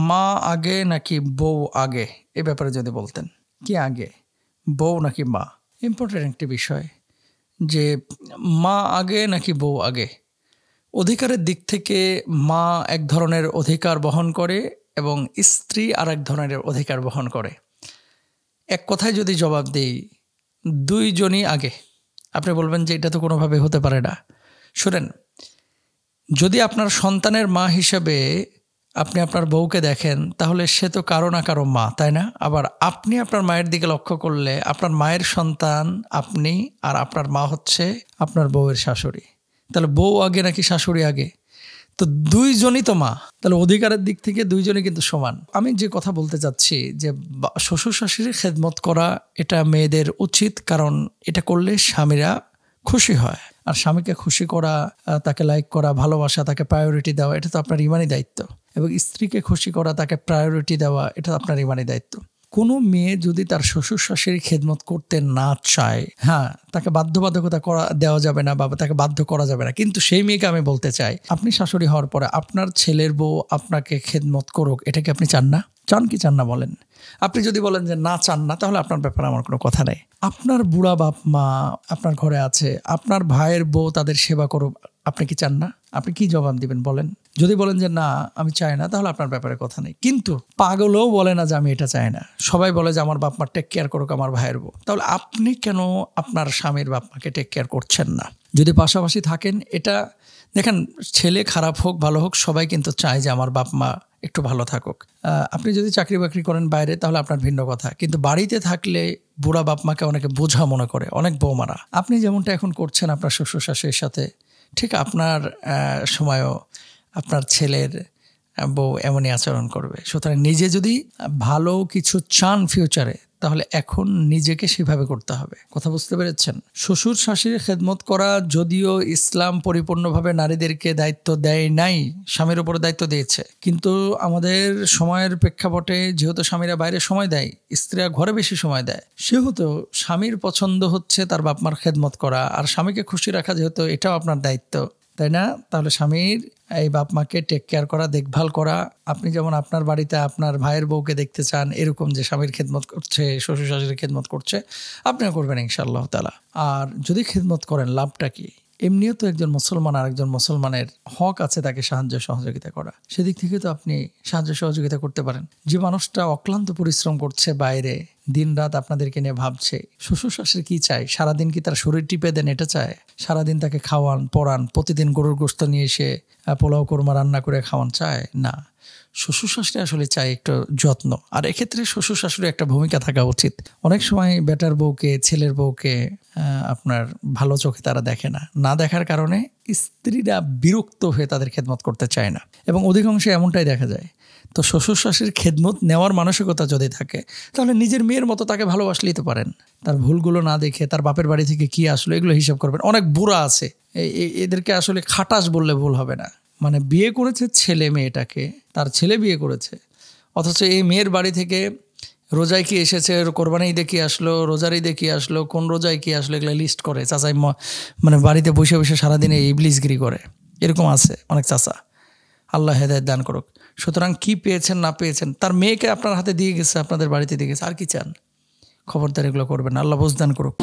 মা আগে নাকি বউ আগে, এ ব্যাপারে যদি বলতেন, কি আগে, বউ নাকি মা? ইম্পর্টেন্ট একটি বিষয় যে মা আগে নাকি বউ আগে। অধিকারের দিক থেকে মা এক ধরনের অধিকার বহন করে এবং স্ত্রী আর এক ধরনের অধিকার বহন করে। এক কথায় যদি জবাব দিই, দুইজনই আগে। আপনি বলবেন যে এটা তো কোনোভাবে হতে পারে না। শোনেন, যদি আপনার সন্তানের মা হিসেবে আপনি আপনার বউকে দেখেন, তাহলে সে তো কারো না কারো মা, তাই না? আবার আপনি আপনার মায়ের দিকে লক্ষ্য করলে আপনার মায়ের সন্তান আপনি, আর আপনার মা হচ্ছে আপনার বউয়ের শাশুড়ি। তাহলে বউ আগে নাকি শাশুড়ি আগে? তো দুইজনই তো মা, তাহলে অধিকারের দিক থেকে দুইজনই কিন্তু সমান। আমি যে কথা বলতে চাচ্ছি যে শ্বশুর শাশুড়ির খেদমত করা এটা মেয়েদের উচিত, কারণ এটা করলে স্বামীরা খুশি হয়। আর স্বামীকে খুশি করা, তাকে লাইক করা, ভালোবাসা, তাকে প্রায়োরিটি দেওয়া, এটা তো আপনার ইমানি দায়িত্ব। এবং স্ত্রীকে খুশি করা, তাকে প্রায়োরিটি দেওয়া, এটা আপনার ইমানি দায়িত্ব। কোনো মেয়ে যদি তার শ্বশুর শাশুড়ির খেদমত করতে না চায়, হ্যাঁ, তাকে বাধ্যবাধকতা করা দেওয়া যাবে না বা তাকে বাধ্য করা যাবে না, কিন্তু সেই মেয়েকে আমি বলতে চাই, আপনি শাশুড়ি হওয়ার পরে আপনার ছেলের বউ আপনাকে খেদমত করুক, এটা কি আপনি চান না? চান কি চান না বলেন? আপনি যদি বলেন যে না চান না, তাহলে আপনার ব্যাপারে আমার কোনো কথা নেই। আপনার বুড়া বাপ মা আপনার ঘরে আছে, আপনার ভাইয়ের বউ তাদের সেবা করুক, আপনি কি চান না? আপনি কি জবাব দিবেন বলেন? যদি বলেন যে না আমি চাই না, তাহলে আপনার ব্যাপারে কথা নেই। কিন্তু পাগলও বলে না যে আমি এটা চাই না, সবাই বলে যে আমার বাপ মা টেক কেয়ার করুক আমার ভাইয়ের বউ। তাহলে আপনি কেন আপনার স্বামীর বাপ মাকে টেক কেয়ার করছেন না? যদি পাশাপাশি থাকেন, এটা দেখেন, ছেলে খারাপ হোক ভালো হোক, সবাই কিন্তু চায় যে আমার বাপ মা একটু ভালো থাকুক। আপনি যদি চাকরি বাকরি করেন বাইরে, তাহলে আপনার ভিন্ন কথা, কিন্তু বাড়িতে থাকলে বুড়া বাপ মাকে অনেকে বোঝা মনে করে, অনেক বৌমারা। আপনি যেমনটা এখন করছেন আপনার শ্বশুর শাশুড়ির সাথে, ঠিক আপনার সময়ও আপনার ছেলের বউ এমনই আচরণ করবে। সুতরাং নিজে যদি ভালো কিছু চান ফিউচারে, তাহলে এখন নিজেকে সেভাবে করতে হবে। কথা বুঝতে পেরেছেন? শ্বশুর শাশুড়ির খেদমত করা যদিও ইসলাম পরিপূর্ণভাবে নারীদেরকে দায়িত্ব দেয় নাই, স্বামীর উপরে দায়িত্ব দিয়েছে, কিন্তু আমাদের সময়ের প্রেক্ষাপটে যেহেতু স্বামীরা বাইরে সময় দেয়, স্ত্রীরা ঘরে বেশি সময় দেয়, সেহেতু স্বামীর পছন্দ হচ্ছে তার বাপ মার খেদমত করা, আর স্বামীকে খুশি রাখা যেহেতু এটাও আপনার দায়িত্ব, তাই না? তাহলে স্বামীর এই বাপ মাকে টেক কেয়ার করা, দেখভাল করা, আপনি যেমন আপনার বাড়িতে আপনার ভাইয়ের বউকে দেখতে চান এরকম যে স্বামীর খেদমত করছে, শ্বশুর শাশুড়ির খেদমত করছে, আপনিও করবেন ইনশাআল্লাহ তাআলা। আর যদি খেদমত করেন, লাভটা কি? এমনিও তো একজন মুসলমান আর একজন মুসলমানের হক আছে তাকে সাহায্য সহযোগিতা করা, সেদিক থেকে তো আপনি সাহায্য সহযোগিতা করতে পারেন। যে মানুষটা অক্লান্ত পরিশ্রম করছে বাইরে, দিন রাত আপনাদেরকে নিয়ে ভাবছে, শ্বশুর শাশুড়ি কি চায়? সারাদিন কি তার শরীর টিপে দেন এটা চায়? সারাদিন তাকে খাওয়ান পরান, প্রতিদিন গরুর গোশত নিয়ে এসে পোলাও কোরমা রান্না করে খাওয়ান চায় না। শ্বশুর শাশুড়ি আসলে চায় একটু যত্ন, আর এক্ষেত্রে শ্বশুর শাশুড়ি একটা ভূমিকা থাকা উচিত। অনেক সময় বেটার বউকে, ছেলের বউকে আপনার ভালো চোখে তারা দেখে না, না দেখার কারণে স্ত্রীরা বিরক্ত হয়ে তাদের খেদমত করতে চায় না, এবং অধিকাংশে এমনটাই দেখা যায়। তো শ্বশুর শাশুড়ির খেদমত নেওয়ার মানসিকতা যদি থাকে, তাহলে নিজের মেয়ের মতো তাকে ভালোবাসলেই তো পারেন। তার ভুলগুলো না দেখে, তার বাপের বাড়ি থেকে কি আসলো এগুলো হিসাব করবেন। অনেক বুড়া আছে, এদেরকে আসলে খাটাস বললে ভুল হবে না। মানে বিয়ে করেছে ছেলে মেয়েটাকে, তার ছেলে বিয়ে করেছে, অথচ এই মেয়ের বাড়ি থেকে রোজায় কি এসেছে, কোরবানি ঈদে কি আসলো, রোজার ঈদে কি আসলো, কোন রোজায় কি আসলো, এগুলো লিস্ট করে চাচাই মানে বাড়িতে বসে বসে সারাদিনে ইবলিসগিরি করে। এরকম আছে অনেক চাচা, আল্লাহ হেদায়েত দান করুক। সুতরাং কি পেয়েছেন না পেয়েছেন, তার মেয়েকে আপনার হাতে দিয়ে গেছে, আপনাদের বাড়িতে দিয়ে গেছে, আর কি চান? খবরদার এগুলো করবেন, আল্লাহ বুঝদান করুক।